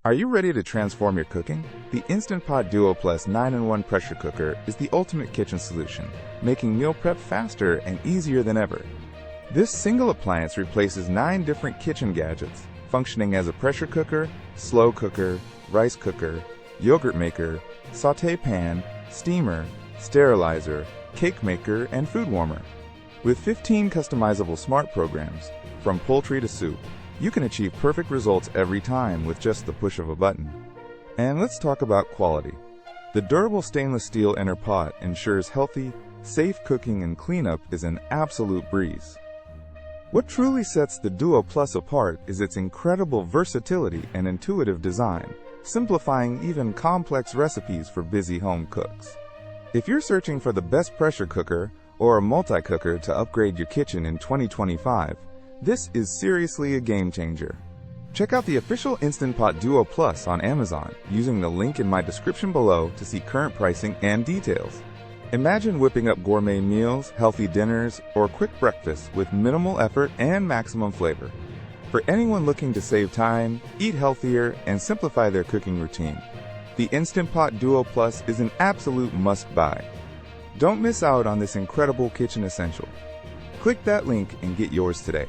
Are you ready to transform your cooking? The Instant Pot Duo Plus 9-in-1 pressure cooker is the ultimate kitchen solution, making meal prep faster and easier than ever. This single appliance replaces 9 different kitchen gadgets, functioning as a pressure cooker, slow cooker, rice cooker, yogurt maker, sauté pan, steamer, sterilizer, cake maker, and food warmer. With 15 customizable smart programs, from poultry to soup, you can achieve perfect results every time with just the push of a button. And let's talk about quality. The durable stainless steel inner pot ensures healthy, safe cooking, and cleanup is an absolute breeze. What truly sets the Duo Plus apart is its incredible versatility and intuitive design, simplifying even complex recipes for busy home cooks. If you're searching for the best pressure cooker or a multi-cooker to upgrade your kitchen in 2025, this is seriously a game changer. Check out the official Instant Pot Duo Plus on Amazon using the link in my description below to see current pricing and details. Imagine whipping up gourmet meals, healthy dinners, or quick breakfasts with minimal effort and maximum flavor. For anyone looking to save time, eat healthier, and simplify their cooking routine, the Instant Pot Duo Plus is an absolute must-buy. Don't miss out on this incredible kitchen essential. Click that link and get yours today.